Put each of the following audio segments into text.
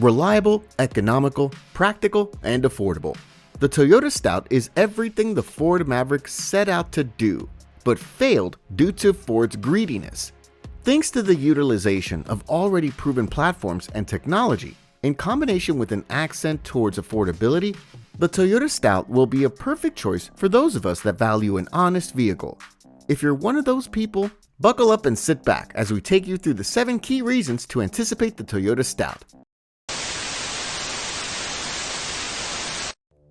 Reliable, economical, practical, and affordable. The Toyota Stout is everything the Ford Maverick set out to do, but failed due to Ford's greediness. Thanks to the utilization of already proven platforms and technology, in combination with an accent towards affordability, the Toyota Stout will be a perfect choice for those of us that value an honest vehicle. If you're one of those people, buckle up and sit back as we take you through the 7 key reasons to anticipate the Toyota Stout.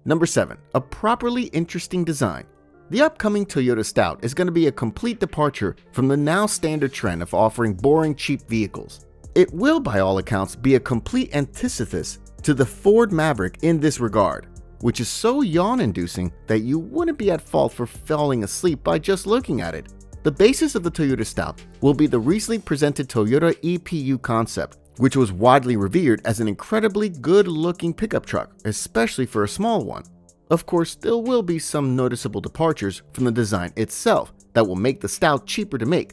Number 7. A properly interesting design. The upcoming Toyota Stout is going to be a complete departure from the now standard trend of offering boring, cheap vehicles. It will, by all accounts, be a complete antithesis to the Ford Maverick in this regard, which is so yawn-inducing that you wouldn't be at fault for falling asleep by just looking at it. The basis of the Toyota Stout will be the recently presented Toyota EPU concept, which was widely revered as an incredibly good-looking pickup truck, especially for a small one. Of course, there will be some noticeable departures from the design itself that will make the Stout cheaper to make.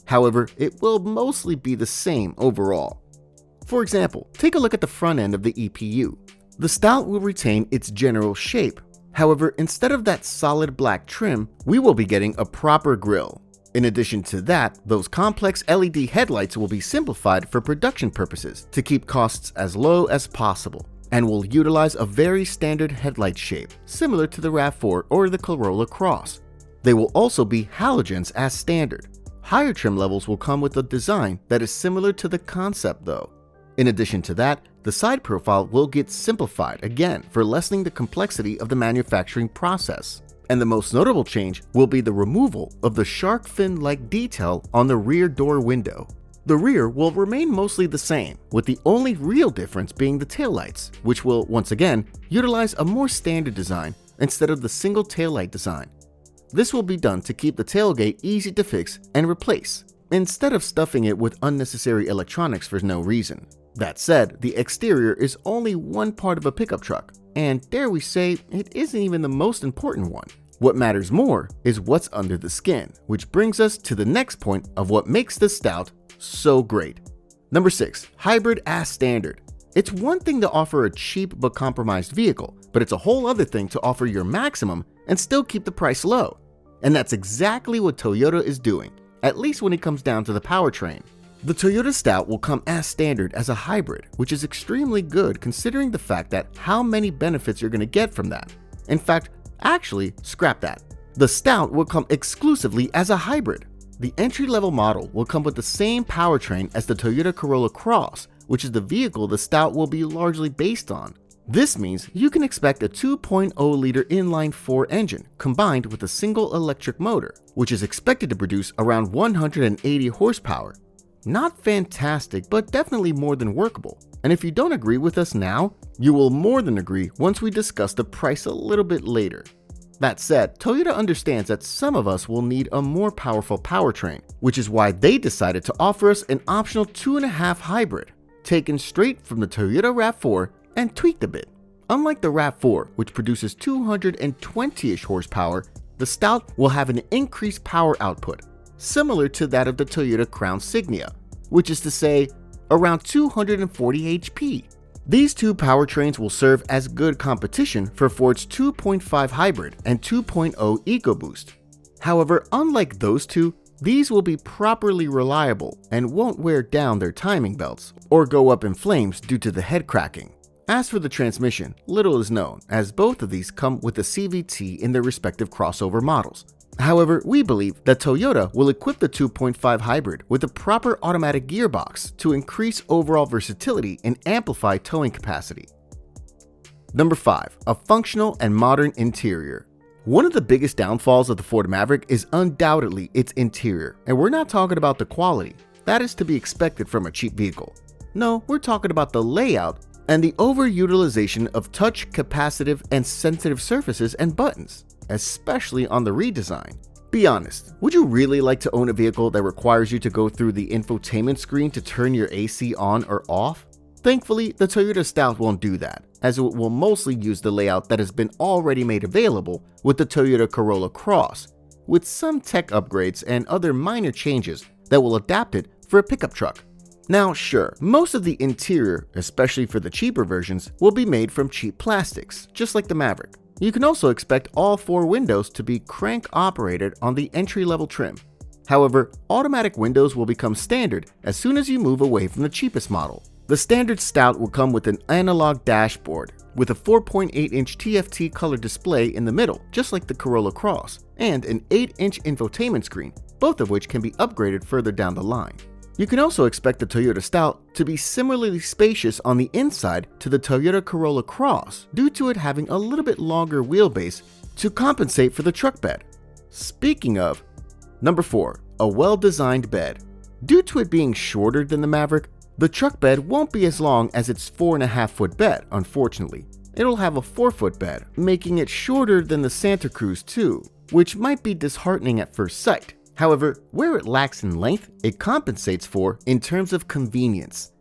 However, it will mostly be the same overall. For example, take a look at the front end of the EPU. The Stout will retain its general shape. However, instead of that solid black trim, we will be getting a proper grille. In addition to that, those complex LED headlights will be simplified for production purposes to keep costs as low as possible, and will utilize a very standard headlight shape, similar to the RAV4 or the Corolla Cross. They will also be halogens as standard. Higher trim levels will come with a design that is similar to the concept though. In addition to that, the side profile will get simplified again for lessening the complexity of the manufacturing process. And the most notable change will be the removal of the shark fin-like detail on the rear door window. The rear will remain mostly the same, with the only real difference being the taillights, which will, once again, utilize a more standard design instead of the single taillight design. This will be done to keep the tailgate easy to fix and replace, instead of stuffing it with unnecessary electronics for no reason. That said, the exterior is only one part of a pickup truck, and dare we say, it isn't even the most important one. What matters more is what's under the skin, which brings us to the next point of what makes the Stout so great. Number 6. Hybrid as standard. It's one thing to offer a cheap but compromised vehicle, but it's a whole other thing to offer your maximum and still keep the price low. And that's exactly what Toyota is doing, at least when it comes down to the powertrain. The Toyota Stout will come as standard as a hybrid, which is extremely good considering the fact that how many benefits you're going to get from that. In fact, actually, scrap that. The Stout will come exclusively as a hybrid. The entry-level model will come with the same powertrain as the Toyota Corolla Cross, which is the vehicle the Stout will be largely based on. This means you can expect a 2.0-liter inline-4 engine combined with a single electric motor, which is expected to produce around 180 horsepower. Not fantastic, but definitely more than workable. And if you don't agree with us now, you will more than agree once we discuss the price a little bit later. That said, Toyota understands that some of us will need a more powerful powertrain, which is why they decided to offer us an optional 2.5 hybrid, taken straight from the Toyota RAV4 and tweaked a bit. Unlike the RAV4, which produces 220-ish horsepower, the Stout will have an increased power output, similar to that of the Toyota Crown Signia, which is to say, around 240 HP. These two powertrains will serve as good competition for Ford's 2.5 hybrid and 2.0 EcoBoost. However, unlike those two, these will be properly reliable and won't wear down their timing belts or go up in flames due to the head cracking. As for the transmission, little is known, as both of these come with a CVT in their respective crossover models. However, we believe that Toyota will equip the 2.5 hybrid with a proper automatic gearbox to increase overall versatility and amplify towing capacity. Number 5. A functional and modern interior. One of the biggest downfalls of the Ford Maverick is undoubtedly its interior, and we're not talking about the quality. That is to be expected from a cheap vehicle. No, we're talking about the layout and the overutilization of touch, capacitive, and sensitive surfaces and buttons, especially on the redesign. Be honest, would you really like to own a vehicle that requires you to go through the infotainment screen to turn your AC on or off? Thankfully, the Toyota Stout won't do that, as it will mostly use the layout that has been already made available with the Toyota Corolla Cross, with some tech upgrades and other minor changes that will adapt it for a pickup truck. Now sure, most of the interior, especially for the cheaper versions, will be made from cheap plastics, just like the Maverick. You can also expect all 4 windows to be crank operated on the entry-level trim. However, automatic windows will become standard as soon as you move away from the cheapest model. The standard Stout will come with an analog dashboard with a 4.8-inch TFT color display in the middle, just like the Corolla Cross, and an 8-inch infotainment screen, both of which can be upgraded further down the line. You can also expect the Toyota Stout to be similarly spacious on the inside to the Toyota Corolla Cross due to it having a little bit longer wheelbase to compensate for the truck bed. Speaking of, number 4, a well-designed bed. Due to it being shorter than the Maverick, the truck bed won't be as long as its 4.5-foot bed, unfortunately. It'll have a 4-foot bed, making it shorter than the Santa Cruz too, which might be disheartening at first sight. However, where it lacks in length, it compensates for in terms of convenience.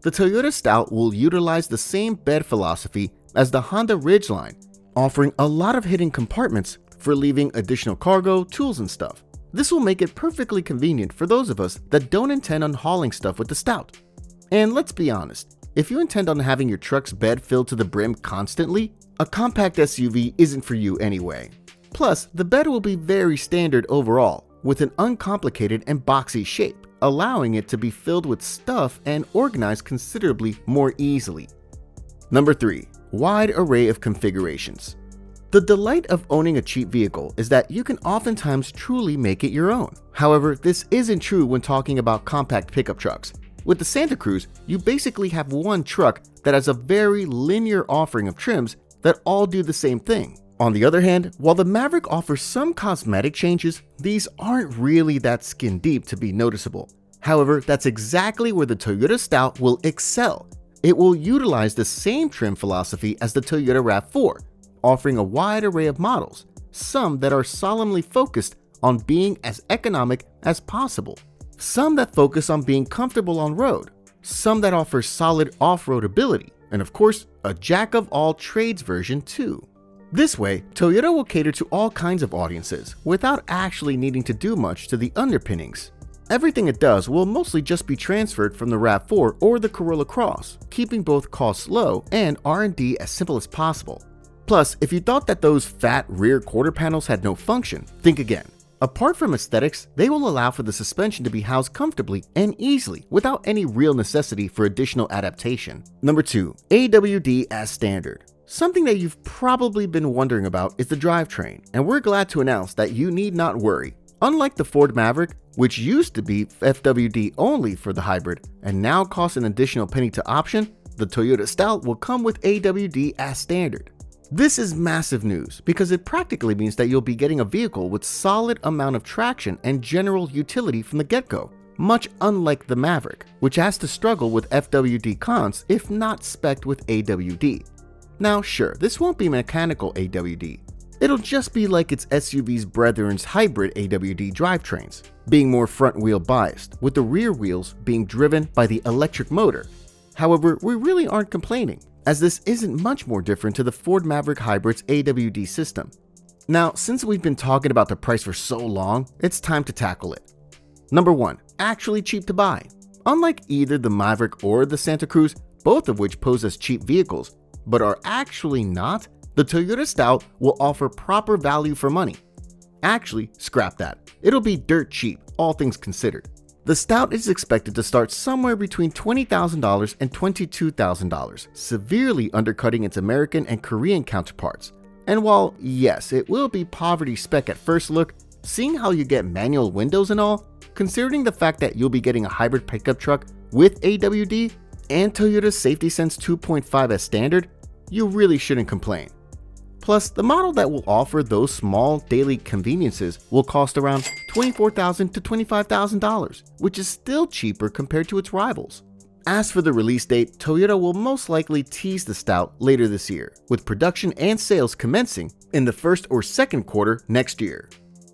The Toyota Stout will utilize the same bed philosophy as the Honda Ridgeline, offering a lot of hidden compartments for leaving additional cargo, tools, and stuff. This will make it perfectly convenient for those of us that don't intend on hauling stuff with the Stout. And let's be honest, if you intend on having your truck's bed filled to the brim constantly, a compact SUV isn't for you anyway. Plus, the bed will be very standard overall, with an uncomplicated and boxy shape, allowing it to be filled with stuff and organized considerably more easily. Number 3. Wide array of configurations. The delight of owning a cheap vehicle is that you can oftentimes truly make it your own. However, this isn't true when talking about compact pickup trucks. With the Santa Cruz, you basically have one truck that has a very linear offering of trims that all do the same thing. On the other hand, while the Maverick offers some cosmetic changes, these aren't really that skin deep to be noticeable. However, that's exactly where the Toyota Stout will excel. It will utilize the same trim philosophy as the Toyota RAV4, offering a wide array of models, some that are solemnly focused on being as economic as possible, some that focus on being comfortable on road, some that offer solid off-road ability, and of course, a jack-of-all-trades version too. This way, Toyota will cater to all kinds of audiences without actually needing to do much to the underpinnings. Everything it does will mostly just be transferred from the RAV4 or the Corolla Cross, keeping both costs low and R&D as simple as possible. Plus, if you thought that those fat rear quarter panels had no function, think again. Apart from aesthetics, they will allow for the suspension to be housed comfortably and easily without any real necessity for additional adaptation. Number 2. AWD as standard. Something that you've probably been wondering about is the drivetrain, and we're glad to announce that you need not worry. Unlike the Ford Maverick, which used to be FWD only for the hybrid and now costs an additional penny to option, the Toyota Stout will come with AWD as standard. This is massive news because it practically means that you'll be getting a vehicle with solid amount of traction and general utility from the get-go, much unlike the Maverick, which has to struggle with FWD cons if not spec'd with AWD. Now sure, this won't be mechanical AWD. It'll just be like its SUV's brethren's hybrid AWD drivetrains, being more front-wheel biased, with the rear wheels being driven by the electric motor. However, we really aren't complaining, as this isn't much more different to the Ford Maverick Hybrid's AWD system. Now, since we've been talking about the price for so long, it's time to tackle it. Number 1. Actually cheap to buy. Unlike either the Maverick or the Santa Cruz, both of which pose as cheap vehicles, but are actually not, the Toyota Stout will offer proper value for money. Actually, scrap that. It'll be dirt cheap, all things considered. The Stout is expected to start somewhere between $20,000 and $22,000, severely undercutting its American and Korean counterparts. And while, yes, it will be poverty spec at first look, seeing how you get manual windows and all, considering the fact that you'll be getting a hybrid pickup truck with AWD and Toyota's Safety Sense 2.5 as standard, you really shouldn't complain. Plus, the model that will offer those small daily conveniences will cost around $24,000 to $25,000, which is still cheaper compared to its rivals. As for the release date, Toyota will most likely tease the Stout later this year, with production and sales commencing in the first or second quarter next year.